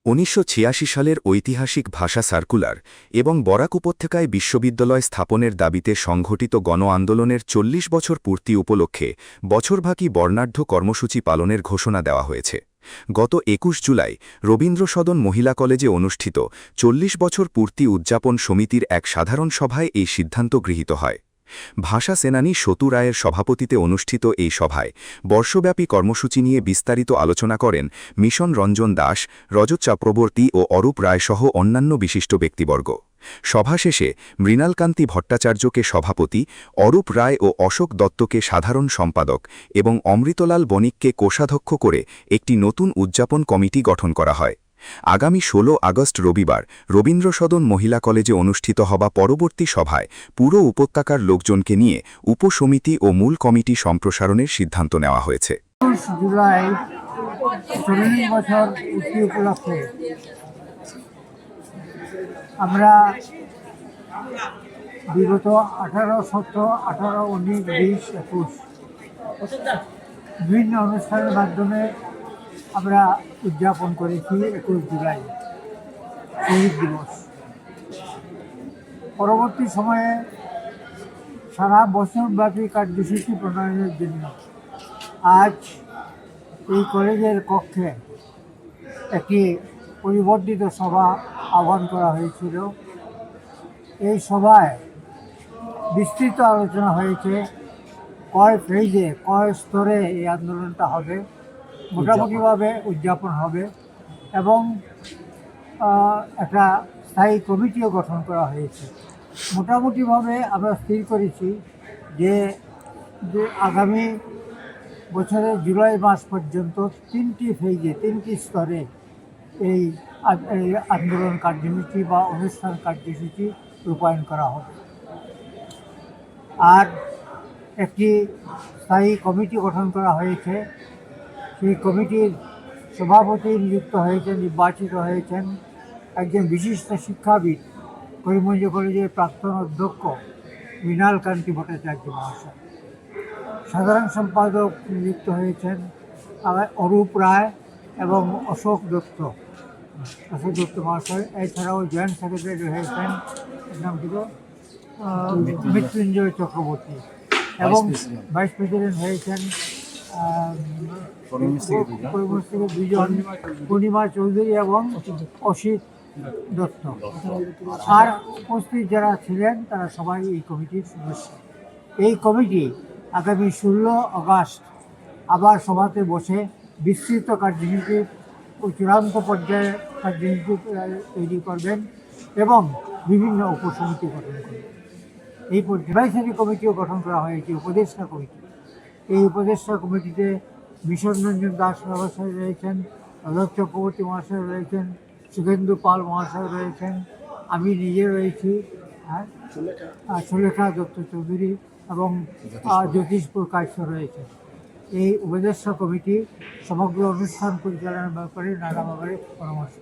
1986 সালের ঐতিহাসিক ভাষা সার্কুলার এবং বরাক উপত্যকায় বিশ্ববিদ্যালয় স্থাপনের দাবিতে সংঘটিত গণ আন্দোলনের 40 বছর পূর্তি উপলক্ষে বছরব্যাপী বর্ণাঢ্য কর্মসূচি পালনের ঘোষণা দেওয়া হয়েছে। গত 21 জুলাই রবীন্দ্র সদন মহিলা কলেজে অনুষ্ঠিত 40 বছর পূর্তি উদযাপন সমিতির এক সাধারণ সভায় এই সিদ্ধান্ত গৃহীত হয়। ভাষা সেনানী সতু রায়ের সভাপতিতে অনুষ্ঠিত এই সভায় বর্ষব্যাপী কর্মসূচি নিয়ে বিস্তারিত আলোচনা করেন মিশন রঞ্জন দাস, রজত চক্রবর্তী ও অরূপ রায়সহ অন্যান্য বিশিষ্ট ব্যক্তিবর্গ। সভা শেষে মৃণালকান্তি ভট্টাচার্যকে সভাপতি, অরূপ রায় ও অশোক দত্তকে সাধারণ সম্পাদক এবং অমৃতলাল বণিককে কোষাধ্যক্ষ করে একটি নতুন উদযাপন কমিটি গঠন করা হয়। আগামী 16 আগস্ট রবিবার রবীন্দ্র সদন মহিলা কলেজে অনুষ্ঠিত হওয়া পরবর্তী সভায় পুরো উপত্যকার লোকজনকে নিয়ে উপসমিতি ও মূল কমিটি সম্প্রসারণের সিদ্ধান্ত নেওয়া হয়েছে। জুলাই 40 বছর পূর্তি উপলক্ষে আমরা বিগত 18, 17, 18, 19, 20, 21 বিভিন্ন অনুষ্ঠানের মাধ্যমে আমরা উদযাপন করেছি 21 জুলাই শহীদ দিবস। পরবর্তী সময়ে সারা বছরব্যাপী কার্যসূচি প্রণয়নের জন্য আজ এই কলেজের কক্ষে একটি পরিবর্তিত সভা আহ্বান করা হয়েছিল। এই সভায় বিস্তৃত আলোচনা হয়েছে কয় ফেজে, কয় স্তরে এই আন্দোলনটা হবে, মোটামুটিভাবে উদযাপন হবে এবং একটা স্থায়ী কমিটিও গঠন করা হয়েছে। মোটামুটিভাবে আমরা স্থির করেছি যে আগামী বছরের জুলাই মাস পর্যন্ত 3টি ফেজে, 3টি স্তরে এই আন্দোলন কার্যসূচি বা অনুষ্ঠান কার্যসূচি রূপায়ণ করা হবে। আর একটি স্থায়ী কমিটি গঠন করা হয়েছে। সেই কমিটির সভাপতি নির্বাচিত হয়েছেন একজন বিশিষ্ট শিক্ষাবিদ, করিমগঞ্জ কলেজের প্রাক্তন অধ্যক্ষ মৃণালকান্তি ভট্টাচার্য মহাশয়। সাধারণ সম্পাদক নিযুক্ত হয়েছেন অরূপ রায় এবং অশোক দত্ত মহাশয়। এছাড়াও জয়েন্ট সেক্রেটারি হয়েছেন নাম ছিল মৃত্যুঞ্জয় চক্রবর্তী এবং ভাইস প্রেসিডেন্ট হয়েছেন করিমগঞ্জ থেকে 2 জন, পূর্ণিমা চৌধুরী এবং অসিত দত্ত। আর উপস্থিত যারা ছিলেন তারা সবাই এই কমিটির সদস্য। এই কমিটি আগামী 16 আগস্ট আবার সভাতে বসে বিস্তৃত কার্যসূচি ও চূড়ান্ত পর্যায়ে কার্যসূচি তৈরি করবেন এবং বিভিন্ন উপসমিতি গঠন করবেন। এই অ্যাডভাইসারি কমিটিও গঠন করা হয়েছে, উপদেষ্টা কমিটি। এই উপদেষ্টা কমিটিতে মিশন রঞ্জন দাস মহাশয় রয়েছেন, রজত চক্রবর্তী মহাশয় রয়েছেন, সুখেন্দু পাল মহাশয় রয়েছেন, আমি নিজে রয়েছি, সুলেখা দত্ত চৌধুরী এবং জ্যোতিষপুর কাশ্য রয়েছে। এই উপদেষ্টা কমিটি সমগ্র অনুষ্ঠান পরিচালনার ব্যাপারে নানা ব্যাপারে পরামর্শ